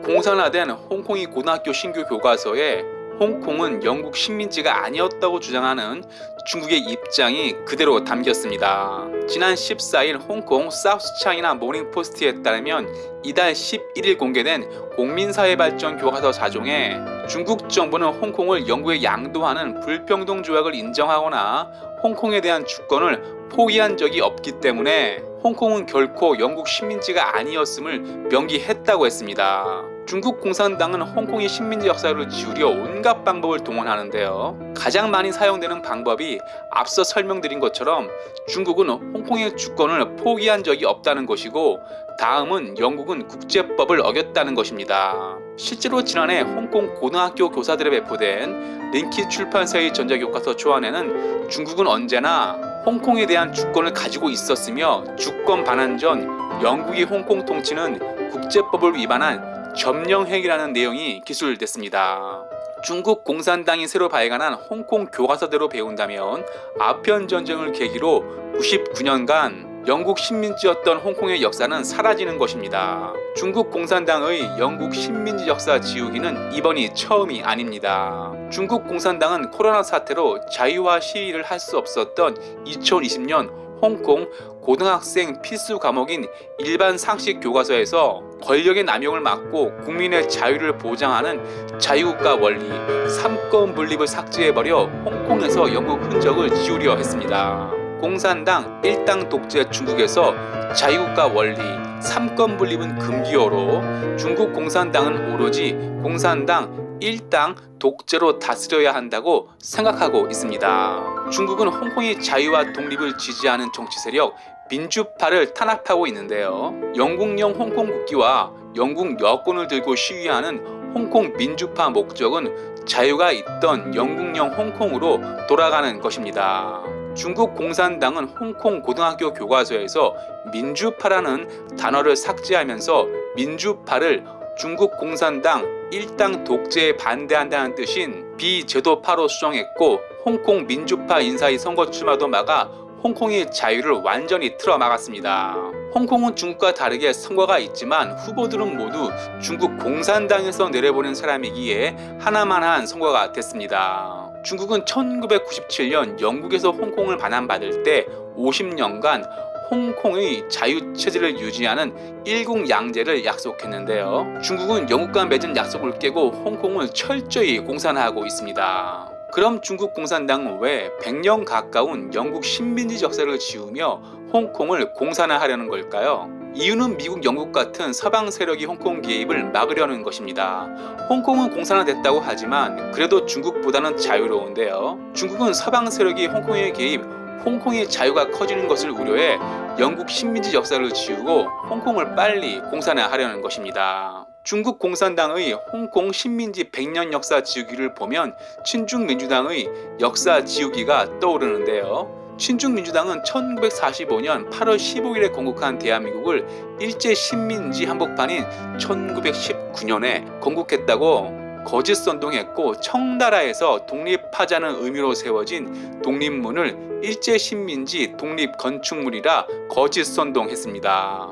공산화된 홍콩이 고등학교 신규 교과서에 홍콩은 영국 식민지가 아니었다고 주장하는 중국의 입장이 그대로 담겼습니다. 지난 14일 홍콩 사우스차이나 모닝포스트에 따르면 이달 11일 공개된 국민사회발전 교과서 4종에 중국 정부는 홍콩을 영국에 양도하는 불평등 조약을 인정하거나 홍콩에 대한 주권을 포기한 적이 없기 때문에 홍콩은 결코 영국 식민지가 아니었음을 명기했다고 했습니다. 중국 공산당은 홍콩의 식민지 역사를 지우려 온갖 방법을 동원하는데요. 가장 많이 사용되는 방법이 앞서 설명드린 것처럼 중국은 홍콩의 주권을 포기한 적이 없다는 것이고, 다음은 영국은 국제법을 어겼다는 것입니다. 실제로 지난해 홍콩 고등학교 교사들에 배포된 링키 출판사의 전자교과서 초안에는 중국은 언제나 홍콩에 대한 주권을 가지고 있었으며 주권 반환 전 영국이 홍콩 통치는 국제법을 위반한 점령행위라는 내용이 기술됐습니다. 중국 공산당이 새로 발간한 홍콩 교과서대로 배운다면 아편 전쟁을 계기로 99년간 영국 식민지였던 홍콩의 역사는 사라지는 것입니다. 중국 공산당의 영국 식민지 역사 지우기는 이번이 처음이 아닙니다. 중국 공산당은 코로나 사태로 자유화 시위를 할 수 없었던 2020년 홍콩 고등학생 필수 과목인 일반 상식 교과서에서 권력의 남용을 막고 국민의 자유를 보장하는 자유국가 원리, 삼권 분립을 삭제해버려 홍콩에서 영국 흔적을 지우려 했습니다. 공산당 일당 독재 중국에서 자유국가 원리, 삼권 분립은 금기어로 중국 공산당은 오로지 공산당 일당 독재로 다스려야 한다고 생각하고 있습니다. 중국은 홍콩의 자유와 독립을 지지하는 정치 세력 민주파를 탄압하고 있는데요. 영국령 홍콩 국기와 영국 여권을 들고 시위하는 홍콩 민주파 목적은 자유가 있던 영국령 홍콩으로 돌아가는 것입니다. 중국 공산당은 홍콩 고등학교 교과서에서 민주파라는 단어를 삭제하면서 민주파를 중국 공산당 일당 독재에 반대한다는 뜻인 비제도파로 수정했고, 홍콩 민주파 인사의 선거 출마도 막아 홍콩의 자유를 완전히 틀어막았습니다. 홍콩은 중국과 다르게 선거가 있지만 후보들은 모두 중국 공산당에서 내려보낸 사람이기에 하나만한 선거가 됐습니다. 중국은 1997년 영국에서 홍콩을 반환받을 때 50년간 홍콩의 자유체제를 유지하는 일국양제를 약속했는데요. 중국은 영국과 맺은 약속을 깨고 홍콩을 철저히 공산화하고 있습니다. 그럼 중국 공산당은 왜 100년 가까운 영국 식민지 역사를 지우며 홍콩을 공산화하려는 걸까요? 이유는 미국, 영국 같은 서방 세력이 홍콩 개입을 막으려는 것입니다. 홍콩은 공산화됐다고 하지만 그래도 중국보다는 자유로운데요. 중국은 서방 세력이 홍콩에 개입, 홍콩의 자유가 커지는 것을 우려해 영국 식민지 역사를 지우고 홍콩을 빨리 공산화하려는 것입니다. 중국 공산당의 홍콩 식민지 100년 역사 지우기를 보면 친중민주당의 역사 지우기가 떠오르는데요. 친중민주당은 1945년 8월 15일에 건국한 대한민국을 일제 식민지 한복판인 1919년에 건국했다고 거짓 선동했고, 청나라에서 독립하자는 의미로 세워진 독립문을 일제 식민지 독립 건축물이라 거짓 선동했습니다.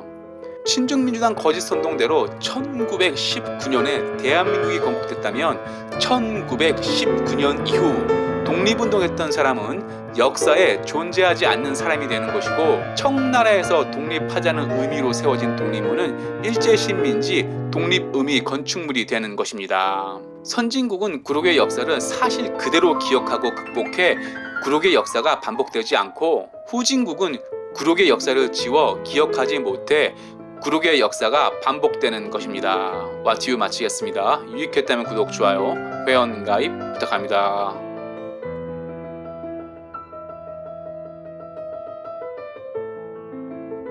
친중민주당 거짓 선동대로 1919년에 대한민국이 건국됐다면 1919년 이후 독립운동했던 사람은 역사에 존재하지 않는 사람이 되는 것이고, 청나라에서 독립하자는 의미로 세워진 독립문은 일제 식민지 독립의미 건축물이 되는 것입니다. 선진국은 구록의 역사를 사실 그대로 기억하고 극복해 구록의 역사가 반복되지 않고, 후진국은 구록의 역사를 지워 기억하지 못해 구록의 역사가 반복되는 것입니다. 와티유 마치겠습니다. 유익했다면 구독, 좋아요, 회원 가입 부탁합니다.